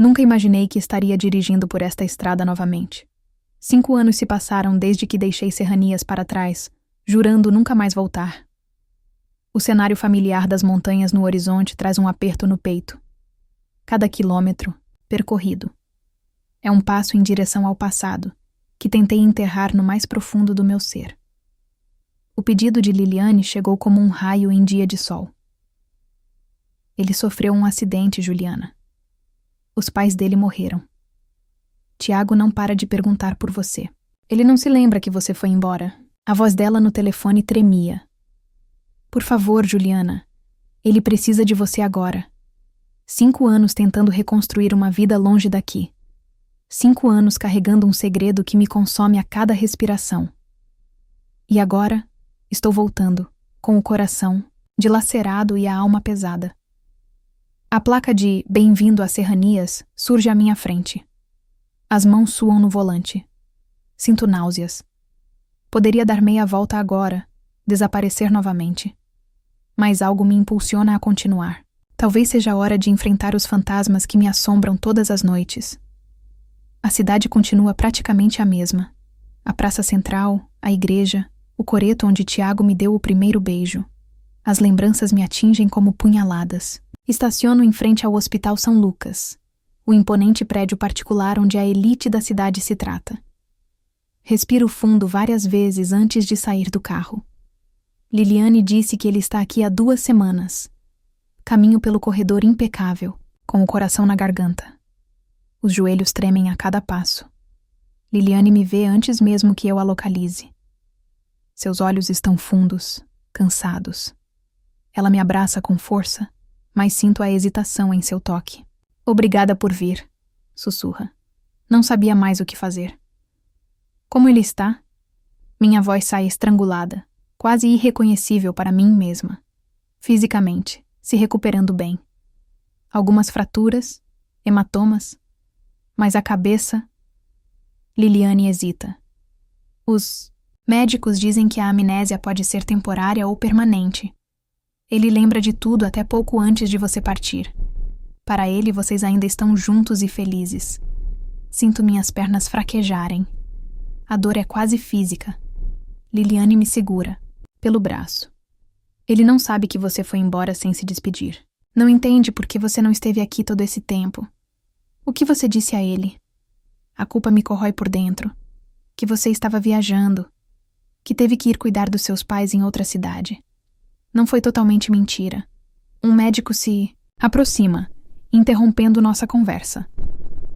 Nunca imaginei que estaria dirigindo por esta estrada novamente. 5 anos se passaram desde que deixei Serranias para trás, jurando nunca mais voltar. O cenário familiar das montanhas no horizonte traz um aperto no peito. Cada quilômetro, percorrido, é um passo em direção ao passado, que tentei enterrar no mais profundo do meu ser. O pedido de Liliane chegou como um raio em dia de sol. Ele sofreu um acidente, Juliana. Os pais dele morreram. Tiago não para de perguntar por você. Ele não se lembra que você foi embora. A voz dela no telefone tremia. Por favor, Juliana. Ele precisa de você agora. 5 anos tentando reconstruir uma vida longe daqui. 5 anos carregando um segredo que me consome a cada respiração. E agora, estou voltando, com o coração dilacerado e a alma pesada. A placa de Bem-vindo às Serranias surge à minha frente. As mãos suam no volante. Sinto náuseas. Poderia dar meia volta agora, desaparecer novamente. Mas algo me impulsiona a continuar. Talvez seja a hora de enfrentar os fantasmas que me assombram todas as noites. A cidade continua praticamente a mesma. A praça central, a igreja, o coreto onde Tiago me deu o primeiro beijo. As lembranças me atingem como punhaladas. Estaciono em frente ao Hospital São Lucas, o imponente prédio particular onde a elite da cidade se trata. Respiro fundo várias vezes antes de sair do carro. Liliane disse que ele está aqui há 2 semanas. Caminho pelo corredor impecável, com o coração na garganta. Os joelhos tremem a cada passo. Liliane me vê antes mesmo que eu a localize. Seus olhos estão fundos, cansados. Ela me abraça com força, mas sinto a hesitação em seu toque. Obrigada por vir, sussurra. Não sabia mais o que fazer. Como ele está? Minha voz sai estrangulada, quase irreconhecível para mim mesma. Fisicamente, se recuperando bem. Algumas fraturas, hematomas, mas a cabeça... Liliane hesita. Os médicos dizem que a amnésia pode ser temporária ou permanente. Ele lembra de tudo até pouco antes de você partir. Para ele, vocês ainda estão juntos e felizes. Sinto minhas pernas fraquejarem. A dor é quase física. Liliane me segura, pelo braço. Ele não sabe que você foi embora sem se despedir. Não entende por que você não esteve aqui todo esse tempo. O que você disse a ele? A culpa me corrói por dentro. Que você estava viajando. Que teve que ir cuidar dos seus pais em outra cidade. Não foi totalmente mentira. Um médico se aproxima, interrompendo nossa conversa.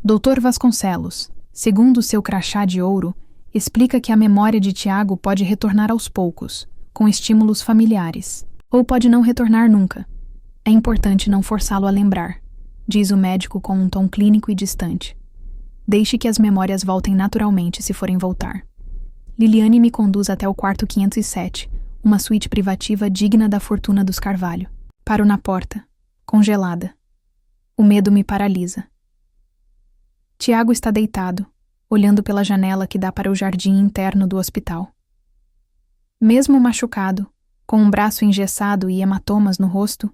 Dr. Vasconcelos, segundo seu crachá de ouro, explica que a memória de Tiago pode retornar aos poucos, com estímulos familiares. Ou pode não retornar nunca. É importante não forçá-lo a lembrar, diz o médico com um tom clínico e distante. Deixe que as memórias voltem naturalmente se forem voltar. Liliane me conduz até o quarto 507, uma suíte privativa digna da fortuna dos Carvalho. Paro na porta, congelada. O medo me paralisa. Tiago está deitado, olhando pela janela que dá para o jardim interno do hospital. Mesmo machucado, com um braço engessado e hematomas no rosto,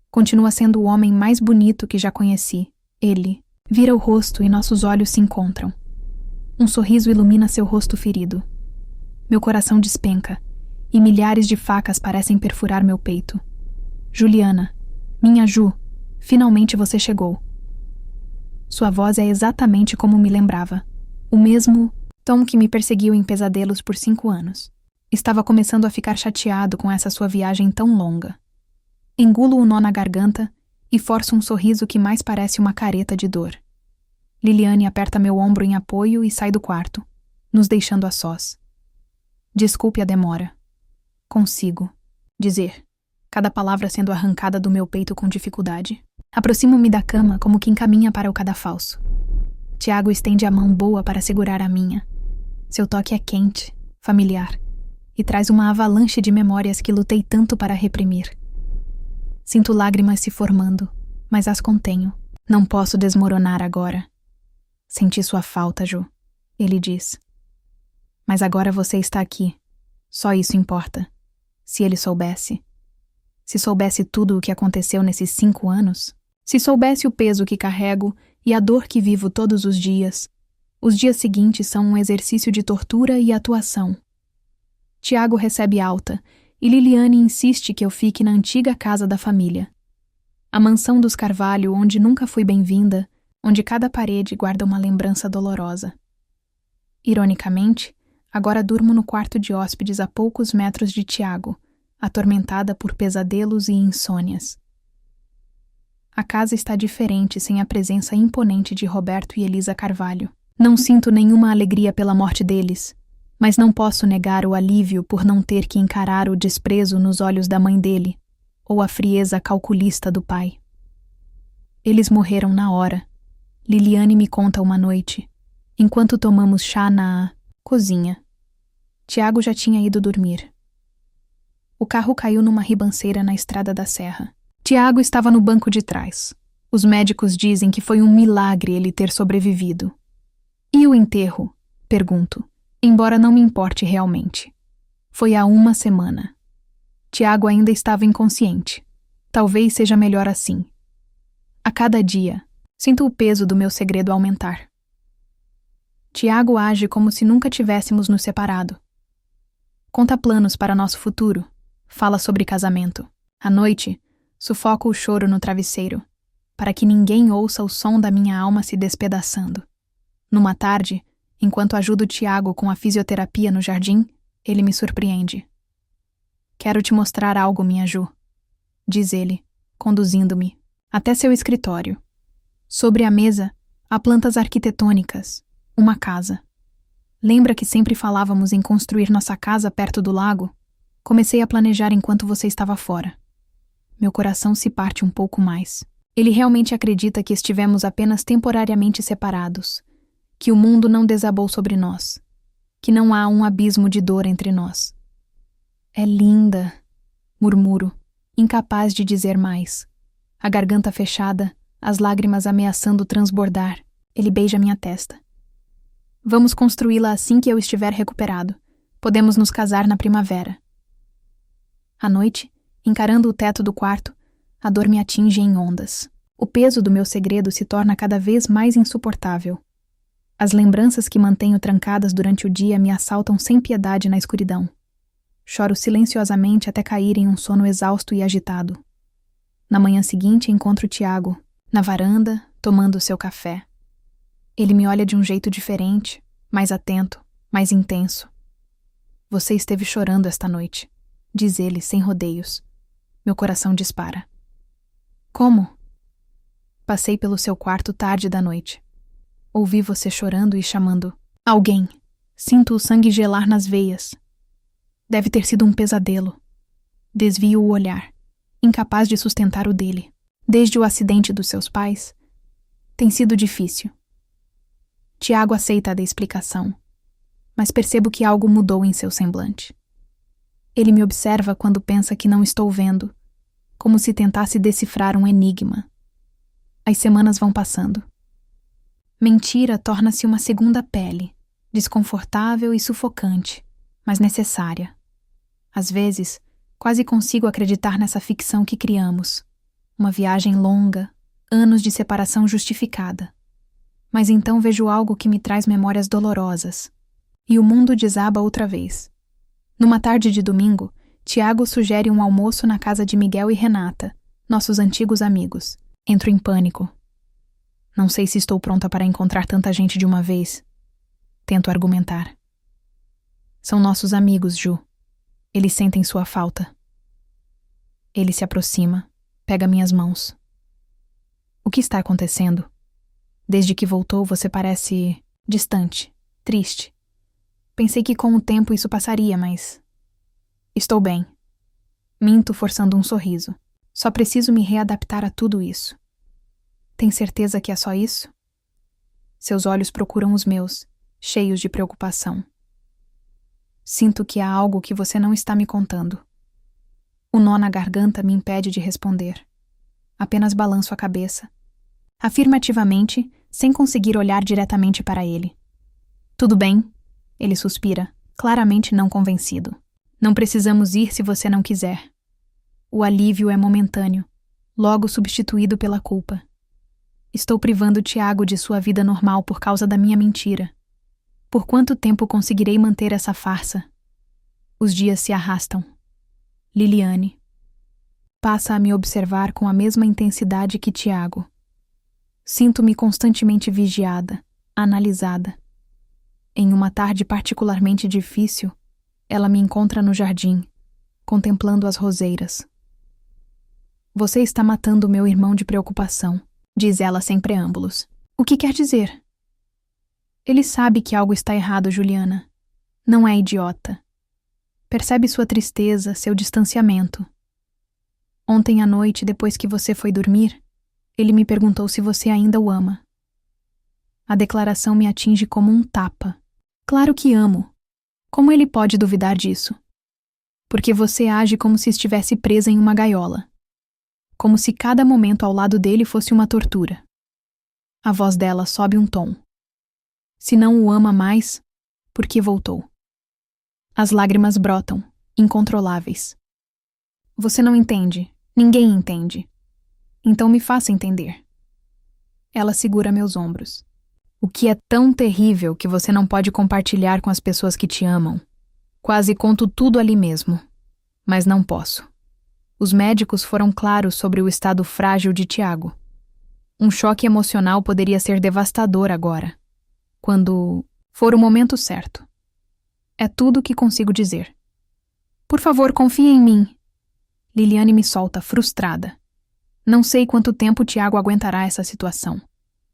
continua sendo o homem mais bonito que já conheci. Ele vira o rosto e nossos olhos se encontram. Um sorriso ilumina seu rosto ferido. Meu coração despenca, e milhares de facas parecem perfurar meu peito. Juliana, minha Ju, finalmente você chegou. Sua voz é exatamente como me lembrava. O mesmo tom que me perseguiu em pesadelos por 5 anos. Estava começando a ficar chateado com essa sua viagem tão longa. Engulo o nó na garganta e forço um sorriso que mais parece uma careta de dor. Liliane aperta meu ombro em apoio e sai do quarto, nos deixando a sós. Desculpe a demora. Consigo dizer, cada palavra sendo arrancada do meu peito com dificuldade. Aproximo-me da cama como quem caminha para o cadafalso. Tiago estende a mão boa para segurar a minha. Seu toque é quente, familiar, e traz uma avalanche de memórias que lutei tanto para reprimir. Sinto lágrimas se formando, mas as contenho. Não posso desmoronar agora. Senti sua falta, Ju, ele diz. Mas agora você está aqui. Só isso importa. Se ele soubesse. Se soubesse tudo o que aconteceu nesses 5 anos. Se soubesse o peso que carrego e a dor que vivo todos os dias seguintes são um exercício de tortura e atuação. Tiago recebe alta e Liliane insiste que eu fique na antiga casa da família. A mansão dos Carvalho, onde nunca fui bem-vinda, onde cada parede guarda uma lembrança dolorosa. Ironicamente, agora durmo no quarto de hóspedes a poucos metros de Tiago, atormentada por pesadelos e insônias. A casa está diferente sem a presença imponente de Roberto e Elisa Carvalho. Não sinto nenhuma alegria pela morte deles, mas não posso negar o alívio por não ter que encarar o desprezo nos olhos da mãe dele, ou a frieza calculista do pai. Eles morreram na hora. Liliane me conta uma noite, enquanto tomamos chá na cozinha. Tiago já tinha ido dormir. O carro caiu numa ribanceira na estrada da serra. Tiago estava no banco de trás. Os médicos dizem que foi um milagre ele ter sobrevivido. E o enterro? Pergunto, embora não me importe realmente. Foi há uma semana. Tiago ainda estava inconsciente. Talvez seja melhor assim. A cada dia, sinto o peso do meu segredo aumentar. Tiago age como se nunca tivéssemos nos separado. Conta planos para nosso futuro. Fala sobre casamento. À noite, sufoco o choro no travesseiro, para que ninguém ouça o som da minha alma se despedaçando. Numa tarde, enquanto ajudo Tiago com a fisioterapia no jardim, ele me surpreende. Quero te mostrar algo, minha Ju, diz ele, conduzindo-me até seu escritório. Sobre a mesa, há plantas arquitetônicas, uma casa. Lembra que sempre falávamos em construir nossa casa perto do lago? Comecei a planejar enquanto você estava fora. Meu coração se parte um pouco mais. Ele realmente acredita que estivemos apenas temporariamente separados, que o mundo não desabou sobre nós, que não há um abismo de dor entre nós. É linda, murmuro, incapaz de dizer mais. A garganta fechada, as lágrimas ameaçando transbordar, ele beija minha testa. Vamos construí-la assim que eu estiver recuperado. Podemos nos casar na primavera. À noite, encarando o teto do quarto, a dor me atinge em ondas. O peso do meu segredo se torna cada vez mais insuportável. As lembranças que mantenho trancadas durante o dia me assaltam sem piedade na escuridão. Choro silenciosamente até cair em um sono exausto e agitado. Na manhã seguinte encontro Tiago, na varanda, tomando seu café. Ele me olha de um jeito diferente, mais atento, mais intenso. Você esteve chorando esta noite, diz ele sem rodeios. Meu coração dispara. Como? Passei pelo seu quarto tarde da noite. Ouvi você chorando e chamando alguém. Sinto o sangue gelar nas veias. Deve ter sido um pesadelo. Desvio o olhar, incapaz de sustentar o dele. Desde o acidente dos seus pais, tem sido difícil. Tiago aceita a explicação, mas percebo que algo mudou em seu semblante. Ele me observa quando pensa que não estou vendo, como se tentasse decifrar um enigma. As semanas vão passando. Mentira torna-se uma segunda pele, desconfortável e sufocante, mas necessária. Às vezes, quase consigo acreditar nessa ficção que criamos. Uma viagem longa, anos de separação justificada. Mas então vejo algo que me traz memórias dolorosas. E o mundo desaba outra vez. Numa tarde de domingo, Tiago sugere um almoço na casa de Miguel e Renata, nossos antigos amigos. Entro em pânico. Não sei se estou pronta para encontrar tanta gente de uma vez. Tento argumentar. São nossos amigos, Ju. Eles sentem sua falta. Ele se aproxima, pega minhas mãos. O que está acontecendo? Desde que voltou, você parece distante, triste. Pensei que com o tempo isso passaria, mas... Estou bem. Minto forçando um sorriso. Só preciso me readaptar a tudo isso. Tem certeza que é só isso? Seus olhos procuram os meus, cheios de preocupação. Sinto que há algo que você não está me contando. O nó na garganta me impede de responder. Apenas balanço a cabeça. Afirmativamente, sem conseguir olhar diretamente para ele. Tudo bem, ele suspira, claramente não convencido. Não precisamos ir se você não quiser. O alívio é momentâneo, logo substituído pela culpa. Estou privando Tiago de sua vida normal por causa da minha mentira. Por quanto tempo conseguirei manter essa farsa? Os dias se arrastam. Liliane passa a me observar com a mesma intensidade que Tiago. Sinto-me constantemente vigiada, analisada. Em uma tarde particularmente difícil, ela me encontra no jardim, contemplando as roseiras. Você está matando meu irmão de preocupação, diz ela sem preâmbulos. O que quer dizer? Ele sabe que algo está errado, Juliana. Não é idiota. Percebe sua tristeza, seu distanciamento. Ontem à noite, depois que você foi dormir, ele me perguntou se você ainda o ama. A declaração me atinge como um tapa. Claro que amo. Como ele pode duvidar disso? Porque você age como se estivesse presa em uma gaiola. Como se cada momento ao lado dele fosse uma tortura. A voz dela sobe um tom. Se não o ama mais, por que voltou? As lágrimas brotam, incontroláveis. Você não entende. Ninguém entende. Então me faça entender. Ela segura meus ombros. O que é tão terrível que você não pode compartilhar com as pessoas que te amam? Quase conto tudo ali mesmo. Mas não posso. Os médicos foram claros sobre o estado frágil de Tiago. Um choque emocional poderia ser devastador agora, quando for o momento certo. É tudo o que consigo dizer. Por favor, confie em mim. Liliane me solta, frustrada. Não sei quanto tempo Tiago aguentará essa situação.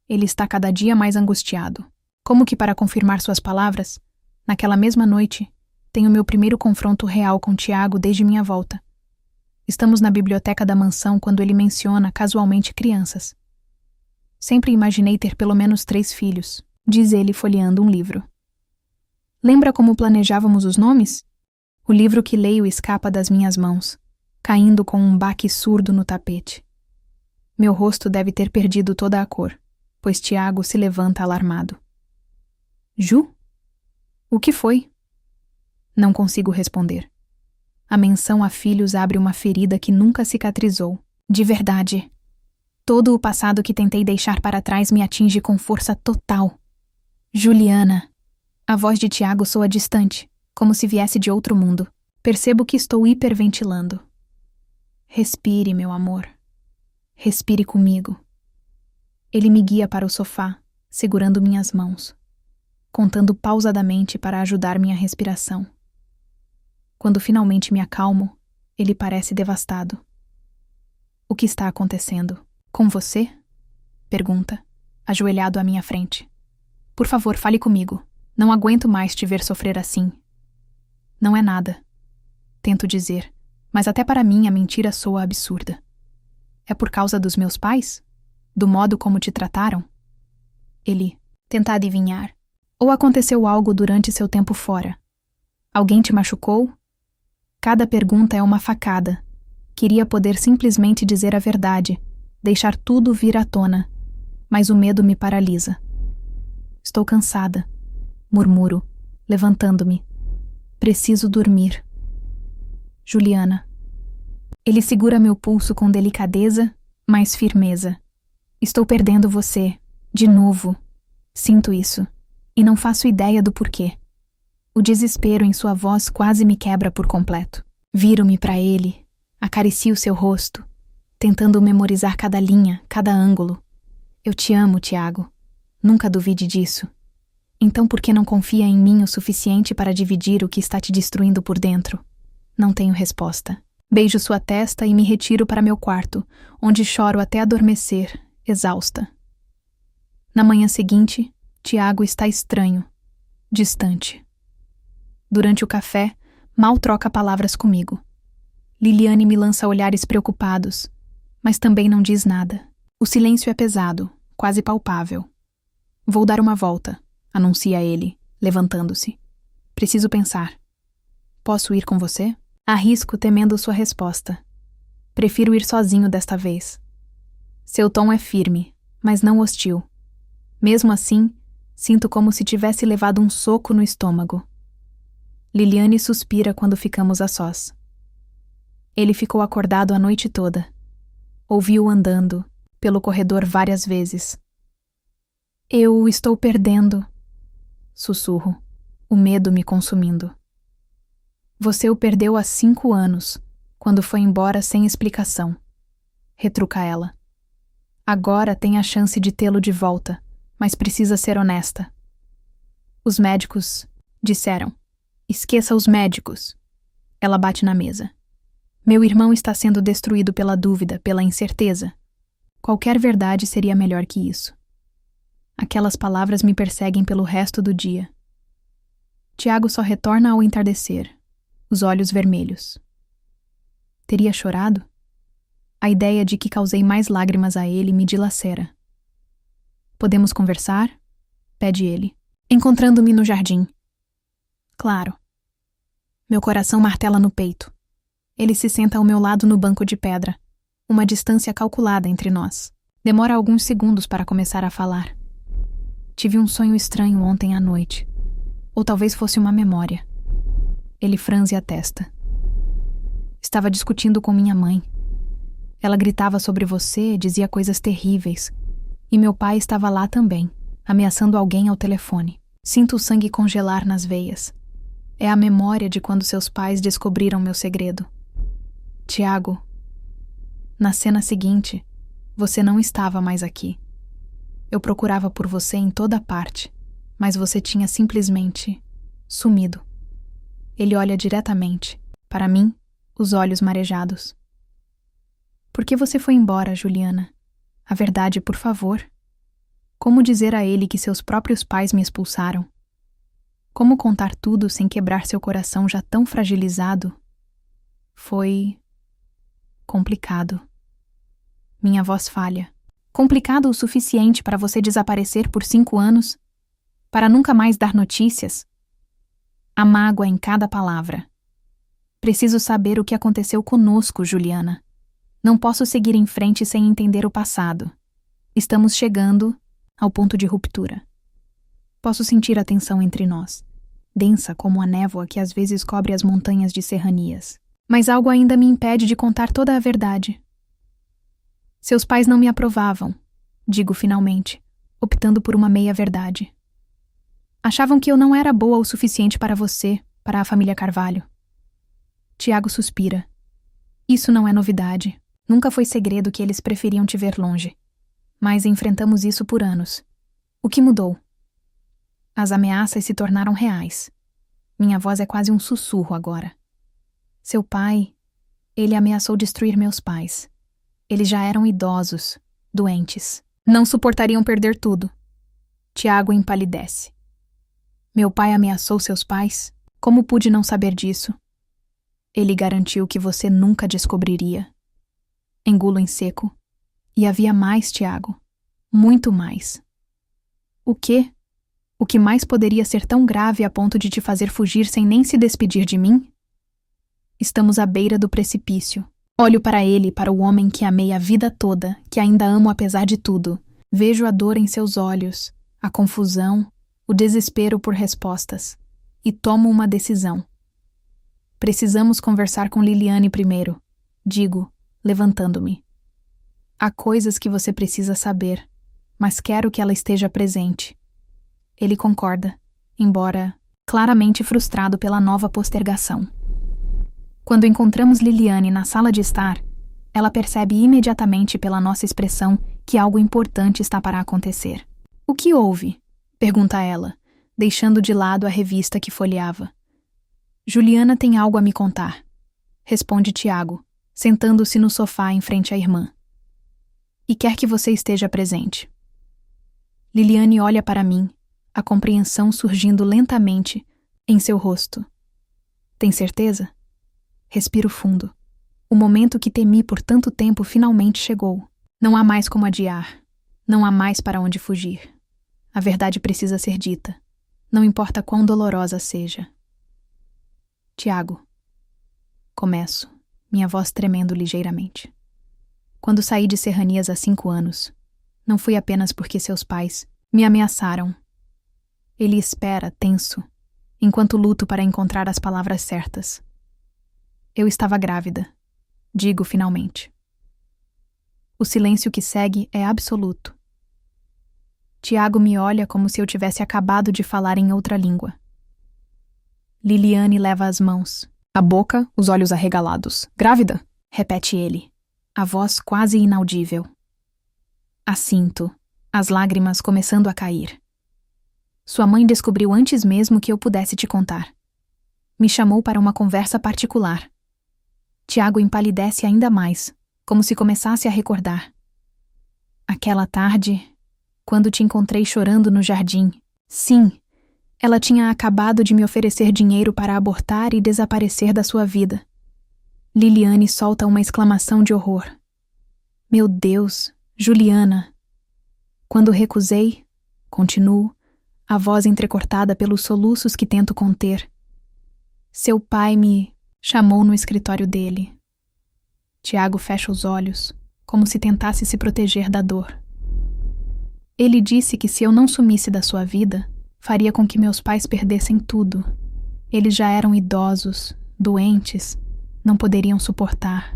Ele está cada dia mais angustiado. Como que para confirmar suas palavras, naquela mesma noite, tenho meu primeiro confronto real com Tiago desde minha volta. Estamos na biblioteca da mansão quando ele menciona casualmente crianças. Sempre imaginei ter pelo menos 3 filhos, diz ele folheando um livro. Lembra como planejávamos os nomes? O livro que leio escapa das minhas mãos, caindo com um baque surdo no tapete. Meu rosto deve ter perdido toda a cor, pois Tiago se levanta alarmado. Ju? O que foi? Não consigo responder. A menção a filhos abre uma ferida que nunca cicatrizou. De verdade. Todo o passado que tentei deixar para trás me atinge com força total. Juliana. A voz de Tiago soa distante, como se viesse de outro mundo. Percebo que estou hiperventilando. Respire, meu amor. Respire comigo. Ele me guia para o sofá, segurando minhas mãos, contando pausadamente para ajudar minha respiração. Quando finalmente me acalmo, ele parece devastado. O que está acontecendo? Com você? Pergunta, ajoelhado à minha frente. Por favor, fale comigo. Não aguento mais te ver sofrer assim. Não é nada. Tento dizer, mas até para mim a mentira soa absurda. É por causa dos meus pais? Do modo como te trataram? Ele tenta adivinhar. Ou aconteceu algo durante seu tempo fora? Alguém te machucou? Cada pergunta é uma facada. Queria poder simplesmente dizer a verdade, deixar tudo vir à tona, mas o medo me paralisa. Estou cansada, murmuro, levantando-me. Preciso dormir. Juliana. Ele segura meu pulso com delicadeza, mas firmeza. Estou perdendo você, de novo. Sinto isso, e não faço ideia do porquê. O desespero em sua voz quase me quebra por completo. Viro-me para ele, acaricio seu rosto, tentando memorizar cada linha, cada ângulo. Eu te amo, Tiago. Nunca duvide disso. Então por que não confia em mim o suficiente para dividir o que está te destruindo por dentro? Não tenho resposta. Beijo sua testa e me retiro para meu quarto, onde choro até adormecer, exausta. Na manhã seguinte, Tiago está estranho, distante. Durante o café, mal troca palavras comigo. Liliane me lança olhares preocupados, mas também não diz nada. O silêncio é pesado, quase palpável. Vou dar uma volta, anuncia ele, levantando-se. Preciso pensar. Posso ir com você? Arrisco temendo sua resposta. Prefiro ir sozinho desta vez. Seu tom é firme, mas não hostil. Mesmo assim, sinto como se tivesse levado um soco no estômago. Liliane suspira quando ficamos a sós. Ele ficou acordado a noite toda. Ouvi-o andando, pelo corredor várias vezes. Eu o estou perdendo, sussurro, o medo me consumindo. Você o perdeu há 5 anos, quando foi embora sem explicação, retruca ela. Agora tem a chance de tê-lo de volta, mas precisa ser honesta. Os médicos disseram. Esqueça os médicos. Ela bate na mesa. Meu irmão está sendo destruído pela dúvida, pela incerteza. Qualquer verdade seria melhor que isso. Aquelas palavras me perseguem pelo resto do dia. Tiago só retorna ao entardecer, os olhos vermelhos. Teria chorado? A ideia de que causei mais lágrimas a ele me dilacera. Podemos conversar? Pede ele, encontrando-me no jardim. Claro. Meu coração martela no peito. Ele se senta ao meu lado no banco de pedra, uma distância calculada entre nós. Demora alguns segundos para começar a falar. Tive um sonho estranho ontem à noite. Ou talvez fosse uma memória. Ele franze a testa. Estava discutindo com minha mãe. Ela gritava sobre você, dizia coisas terríveis. E meu pai estava lá também, ameaçando alguém ao telefone. Sinto o sangue congelar nas veias. É a memória de quando seus pais descobriram meu segredo. Tiago, na cena seguinte, você não estava mais aqui. Eu procurava por você em toda parte, mas você tinha simplesmente sumido. Ele olha diretamente, para mim, os olhos marejados. Por que você foi embora, Juliana? A verdade, por favor. Como dizer a ele que seus próprios pais me expulsaram? Como contar tudo sem quebrar seu coração já tão fragilizado? Foi complicado. Minha voz falha. Complicado o suficiente para você desaparecer por 5 anos? Para nunca mais dar notícias? A mágoa em cada palavra. Preciso saber o que aconteceu conosco, Juliana. Não posso seguir em frente sem entender o passado. Estamos chegando ao ponto de ruptura. Posso sentir a tensão entre nós, densa como a névoa que às vezes cobre as montanhas de serranias. Mas algo ainda me impede de contar toda a verdade. Seus pais não me aprovavam, digo finalmente, optando por uma meia-verdade. Achavam que eu não era boa o suficiente para você, para a família Carvalho. Tiago suspira. Isso não é novidade. Nunca foi segredo que eles preferiam te ver longe. Mas enfrentamos isso por anos. O que mudou? As ameaças se tornaram reais. Minha voz é quase um sussurro agora. Seu pai, ele ameaçou destruir meus pais. Eles já eram idosos, doentes. Não suportariam perder tudo. Tiago empalidece. Meu pai ameaçou seus pais? Como pude não saber disso? Ele garantiu que você nunca descobriria. Engulo em seco. E havia mais, Tiago. Muito mais. O quê? O que mais poderia ser tão grave a ponto de te fazer fugir sem nem se despedir de mim? Estamos à beira do precipício. Olho para ele, para o homem que amei a vida toda, que ainda amo apesar de tudo. Vejo a dor em seus olhos, a confusão, o desespero por respostas. E tomo uma decisão. Precisamos conversar com Liliane primeiro, digo, levantando-me. Há coisas que você precisa saber, mas quero que ela esteja presente. Ele concorda, embora claramente frustrado pela nova postergação. Quando encontramos Liliane na sala de estar, ela percebe imediatamente pela nossa expressão que algo importante está para acontecer. O que houve? Pergunta ela, deixando de lado a revista que folheava. Juliana tem algo a me contar, responde Tiago, sentando-se no sofá em frente à irmã. E quer que você esteja presente. Liliane olha para mim, a compreensão surgindo lentamente em seu rosto. Tem certeza? Respiro fundo. O momento que temi por tanto tempo finalmente chegou. Não há mais como adiar. Não há mais para onde fugir. A verdade precisa ser dita. Não importa quão dolorosa seja. Tiago. Começo, minha voz tremendo ligeiramente. Quando saí de Serranias há 5 anos, não foi apenas porque seus pais me ameaçaram. Ele espera, tenso, enquanto luto para encontrar as palavras certas. Eu estava grávida, digo finalmente. O silêncio que segue é absoluto. Tiago me olha como se eu tivesse acabado de falar em outra língua. Liliane leva as mãos. A boca, os olhos arregalados. Grávida? Repete ele. A voz quase inaudível. Assinto, as lágrimas começando a cair. Sua mãe descobriu antes mesmo que eu pudesse te contar. Me chamou para uma conversa particular. Tiago empalidece ainda mais, como se começasse a recordar. Aquela tarde, quando te encontrei chorando no jardim. Sim, ela tinha acabado de me oferecer dinheiro para abortar e desaparecer da sua vida. Liliane solta uma exclamação de horror. Meu Deus, Juliana! Quando recusei, continuo, a voz entrecortada pelos soluços que tento conter. Seu pai me chamou no escritório dele. Tiago fecha os olhos, como se tentasse se proteger da dor. Ele disse que se eu não sumisse da sua vida, faria com que meus pais perdessem tudo. Eles já eram idosos, doentes, não poderiam suportar.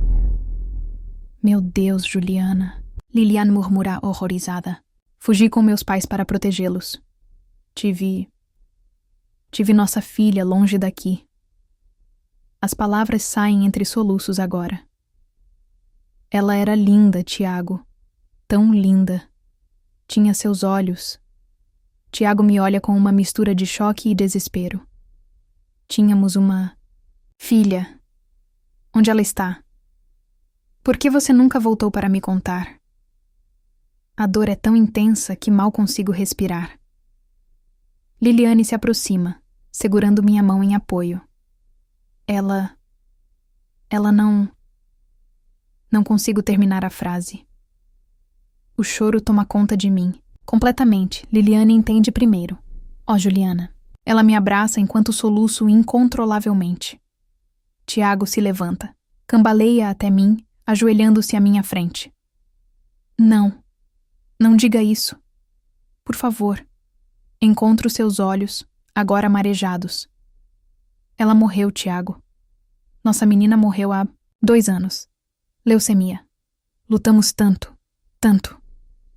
Meu Deus, Juliana. Liliane murmura horrorizada. Fugi com meus pais para protegê-los. Tive nossa filha longe daqui. As palavras saem entre soluços agora. Ela era linda, Tiago. Tão linda. Tinha seus olhos. Tiago me olha com uma mistura de choque e desespero. Tínhamos uma filha. Onde ela está? Por que você nunca voltou para me contar? A dor é tão intensa que mal consigo respirar. Liliane se aproxima, segurando minha mão em apoio. Ela não consigo terminar a frase. O choro toma conta de mim. Completamente, Liliane entende primeiro. Ó, Juliana. Ela me abraça enquanto soluço incontrolavelmente. Tiago se levanta, cambaleia até mim, ajoelhando-se à minha frente. Não diga isso. Por favor. Encontro seus olhos, agora marejados. Ela morreu, Tiago. Nossa menina morreu há 2 anos. Leucemia. Lutamos tanto, tanto.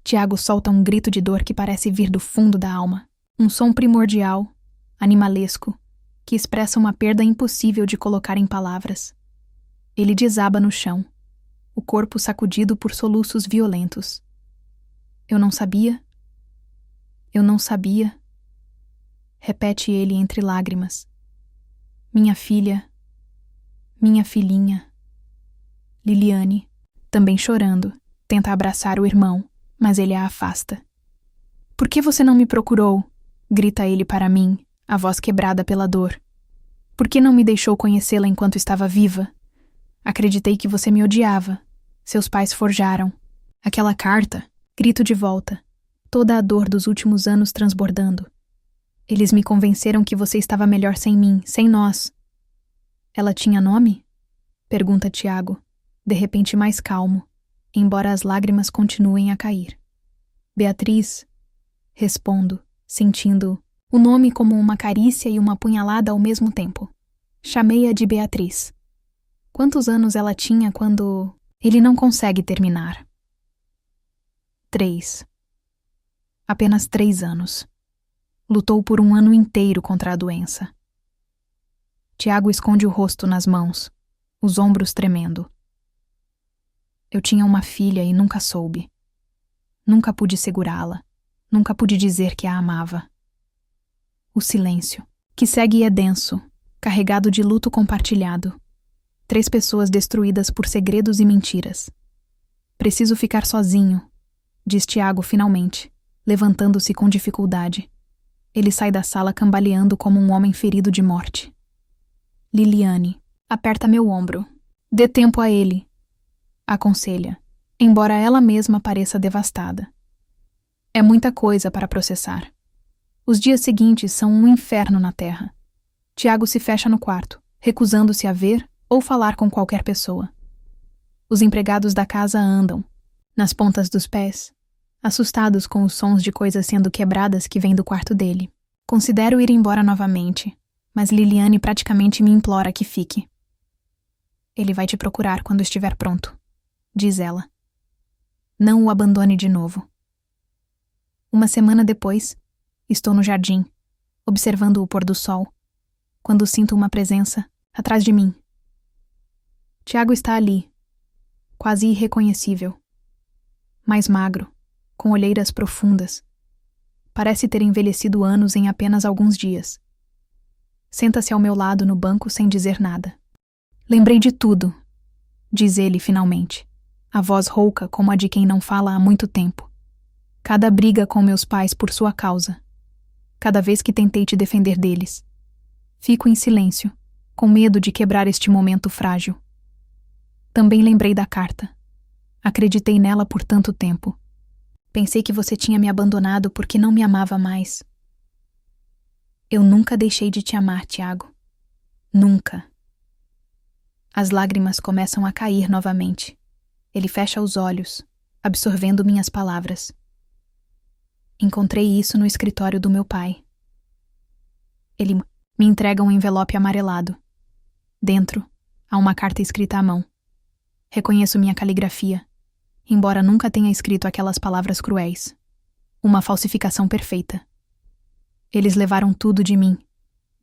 Tiago solta um grito de dor que parece vir do fundo da alma. Um som primordial, animalesco, que expressa uma perda impossível de colocar em palavras. Ele desaba no chão, o corpo sacudido por soluços violentos. Eu não sabia, repete ele entre lágrimas. Minha filha, minha filhinha. Liliane, também chorando, tenta abraçar o irmão, mas ele a afasta. Por que você não me procurou? Grita ele para mim, a voz quebrada pela dor. Por que não me deixou conhecê-la enquanto estava viva? Acreditei que você me odiava. Seus pais forjaram. Aquela carta, grito de volta, toda a dor dos últimos anos transbordando. Eles me convenceram que você estava melhor sem mim, sem nós. Ela tinha nome? Pergunta Tiago, de repente mais calmo, embora as lágrimas continuem a cair. Beatriz, respondo, sentindo o nome como uma carícia e uma punhalada ao mesmo tempo. Chamei-a de Beatriz. Quantos anos ela tinha quando... Ele não consegue terminar. 3. Apenas 3 anos. Lutou por 1 ano inteiro contra a doença. Tiago esconde o rosto nas mãos, os ombros tremendo. Eu tinha uma filha e nunca soube. Nunca pude segurá-la. Nunca pude dizer que a amava. O silêncio, que segue é denso, carregado de luto compartilhado. 3 pessoas destruídas por segredos e mentiras. Preciso ficar sozinho, diz Tiago finalmente, levantando-se com dificuldade. Ele sai da sala cambaleando como um homem ferido de morte. Liliane aperta meu ombro. Dê tempo a ele, aconselha, embora ela mesma pareça devastada. É muita coisa para processar. Os dias seguintes são um inferno na terra. Tiago se fecha no quarto, recusando-se a ver ou falar com qualquer pessoa. Os empregados da casa andam, nas pontas dos pés, assustados com os sons de coisas sendo quebradas que vêm do quarto dele. Considero ir embora novamente, mas Liliane praticamente me implora que fique. Ele vai te procurar quando estiver pronto, diz ela. Não o abandone de novo. Uma semana depois, estou no jardim, observando o pôr do sol, quando sinto uma presença atrás de mim. Tiago está ali, quase irreconhecível. Mais magro, com olheiras profundas. Parece ter envelhecido anos em apenas alguns dias. Senta-se ao meu lado no banco sem dizer nada. Lembrei de tudo, diz ele finalmente, a voz rouca como a de quem não fala há muito tempo. Cada briga com meus pais por sua causa. Cada vez que tentei te defender deles. Fico em silêncio, com medo de quebrar este momento frágil. Também lembrei da carta. Acreditei nela por tanto tempo. Pensei que você tinha me abandonado porque não me amava mais. Eu nunca deixei de te amar, Tiago. Nunca. As lágrimas começam a cair novamente. Ele fecha os olhos, absorvendo minhas palavras. Encontrei isso no escritório do meu pai. Ele me entrega um envelope amarelado. Dentro, há uma carta escrita à mão. Reconheço minha caligrafia, embora nunca tenha escrito aquelas palavras cruéis. Uma falsificação perfeita. Eles levaram tudo de mim,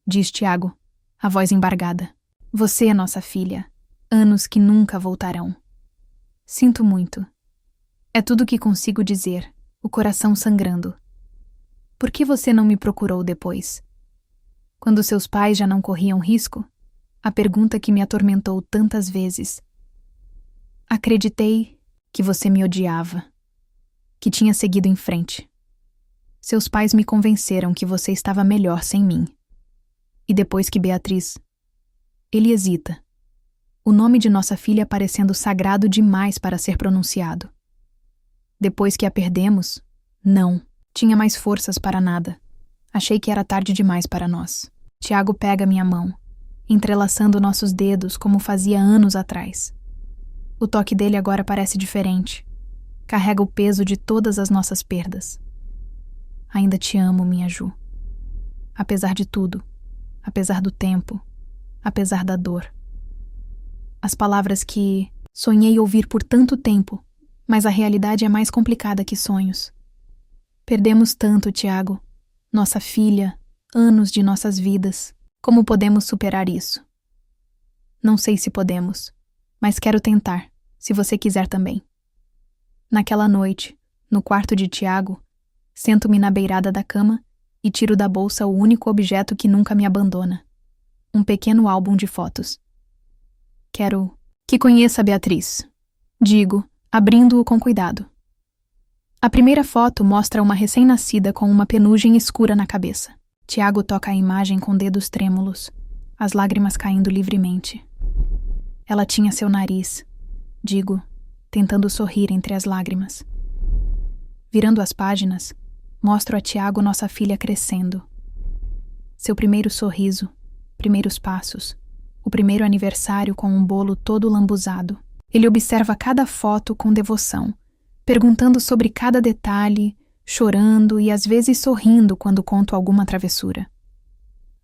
diz Tiago, a voz embargada. Você é nossa filha. Anos que nunca voltarão. Sinto muito. É tudo o que consigo dizer, o coração sangrando. Por que você não me procurou depois? Quando seus pais já não corriam risco? A pergunta que me atormentou tantas vezes. Acreditei que você me odiava, que tinha seguido em frente. Seus pais me convenceram que você estava melhor sem mim. E depois que Beatriz... Ele hesita. O nome de nossa filha parecendo sagrado demais para ser pronunciado. Depois que a perdemos, não. Tinha mais forças para nada. Achei que era tarde demais para nós. Tiago pega minha mão, entrelaçando nossos dedos como fazia anos atrás. O toque dele agora parece diferente. Carrega o peso de todas as nossas perdas. Ainda te amo, minha Ju. Apesar de tudo, apesar do tempo, apesar da dor. As palavras que sonhei ouvir por tanto tempo, mas a realidade é mais complicada que sonhos. Perdemos tanto, Tiago. Nossa filha, anos de nossas vidas. Como podemos superar isso? Não sei se podemos, mas quero tentar, se você quiser também. Naquela noite, no quarto de Tiago, sento-me na beirada da cama e tiro da bolsa o único objeto que nunca me abandona. Um pequeno álbum de fotos. Quero que conheça Beatriz, digo, abrindo-o com cuidado. A primeira foto mostra uma recém-nascida com uma penugem escura na cabeça. Tiago toca a imagem com dedos trêmulos, as lágrimas caindo livremente. Ela tinha seu nariz, digo, tentando sorrir entre as lágrimas. Virando as páginas, mostro a Tiago nossa filha crescendo. Seu primeiro sorriso, primeiros passos, o primeiro aniversário com um bolo todo lambuzado. Ele observa cada foto com devoção, perguntando sobre cada detalhe, chorando e às vezes sorrindo quando conto alguma travessura.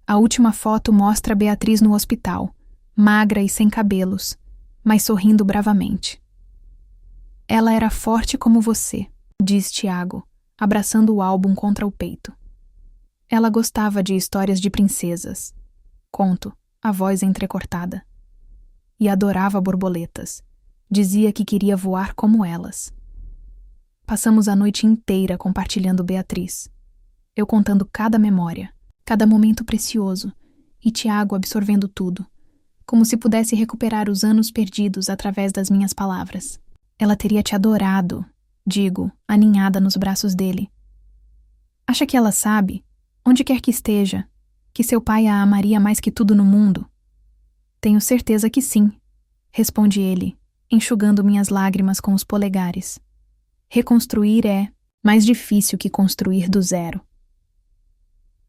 A última foto mostra Beatriz no hospital, magra e sem cabelos, mas sorrindo bravamente. Ela era forte como você, diz Tiago, abraçando o álbum contra o peito. Ela gostava de histórias de princesas. Conto, a voz entrecortada. E adorava borboletas. Dizia que queria voar como elas. Passamos a noite inteira compartilhando Beatriz. Eu contando cada memória, cada momento precioso, e Tiago absorvendo tudo, como se pudesse recuperar os anos perdidos através das minhas palavras. Ela teria te adorado, digo, aninhada nos braços dele. Acha que ela sabe, onde quer que esteja, que seu pai a amaria mais que tudo no mundo? Tenho certeza que sim, responde ele, enxugando minhas lágrimas com os polegares. Reconstruir é mais difícil que construir do zero.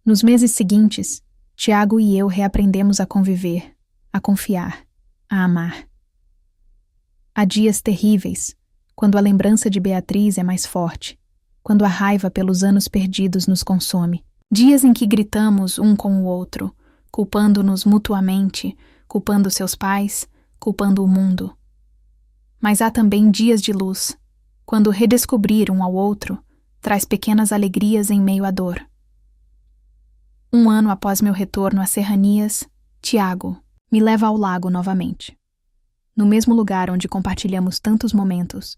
Nos meses seguintes, Tiago e eu reaprendemos a conviver, a confiar, a amar. Há dias terríveis, quando a lembrança de Beatriz é mais forte, quando a raiva pelos anos perdidos nos consome. Dias em que gritamos um com o outro, culpando-nos mutuamente, culpando seus pais, culpando o mundo. Mas há também dias de luz, quando redescobrir um ao outro traz pequenas alegrias em meio à dor. 1 ano após meu retorno às serranias, Tiago me leva ao lago novamente. No mesmo lugar onde compartilhamos tantos momentos,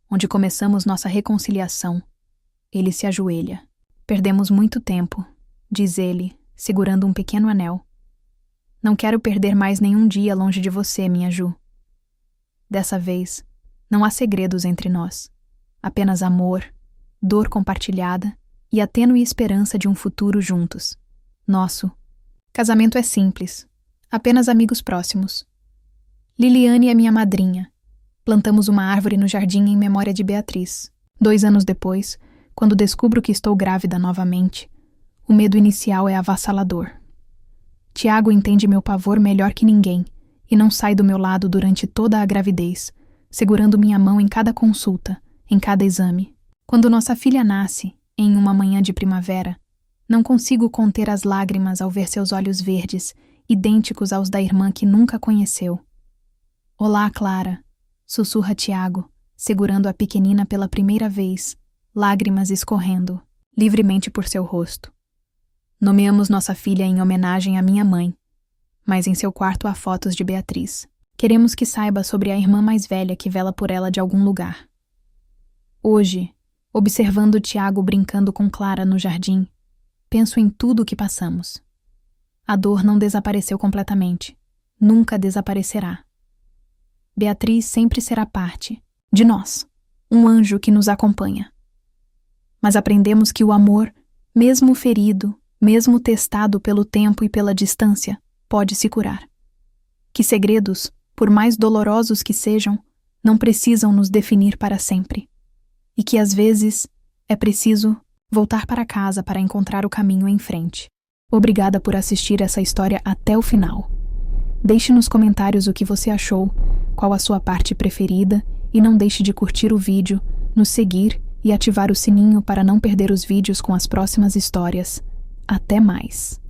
onde começamos nossa reconciliação, ele se ajoelha. Perdemos muito tempo, diz ele, segurando um pequeno anel. Não quero perder mais nenhum dia longe de você, minha Ju. Dessa vez, não há segredos entre nós. Apenas amor, dor compartilhada e a tênue esperança de um futuro juntos. Nosso casamento é simples, apenas amigos próximos. Liliane é minha madrinha. Plantamos uma árvore no jardim em memória de Beatriz. 2 anos depois, quando descubro que estou grávida novamente, o medo inicial é avassalador. Tiago entende meu pavor melhor que ninguém e não sai do meu lado durante toda a gravidez, segurando minha mão em cada consulta, em cada exame. Quando nossa filha nasce, em uma manhã de primavera, não consigo conter as lágrimas ao ver seus olhos verdes, idênticos aos da irmã que nunca conheceu. Olá, Clara, sussurra Tiago, segurando a pequenina pela primeira vez, lágrimas escorrendo livremente por seu rosto. Nomeamos nossa filha em homenagem à minha mãe, mas em seu quarto há fotos de Beatriz. Queremos que saiba sobre a irmã mais velha que vela por ela de algum lugar. Hoje, observando Tiago brincando com Clara no jardim, penso em tudo o que passamos. A dor não desapareceu completamente. Nunca desaparecerá. Beatriz sempre será parte de nós, um anjo que nos acompanha. Mas aprendemos que o amor, mesmo ferido, mesmo testado pelo tempo e pela distância, pode se curar. Que segredos, por mais dolorosos que sejam, não precisam nos definir para sempre. E que às vezes é preciso voltar para casa para encontrar o caminho em frente. Obrigada por assistir essa história até o final. Deixe nos comentários o que você achou, qual a sua parte preferida e não deixe de curtir o vídeo, nos seguir e ativar o sininho para não perder os vídeos com as próximas histórias. Até mais!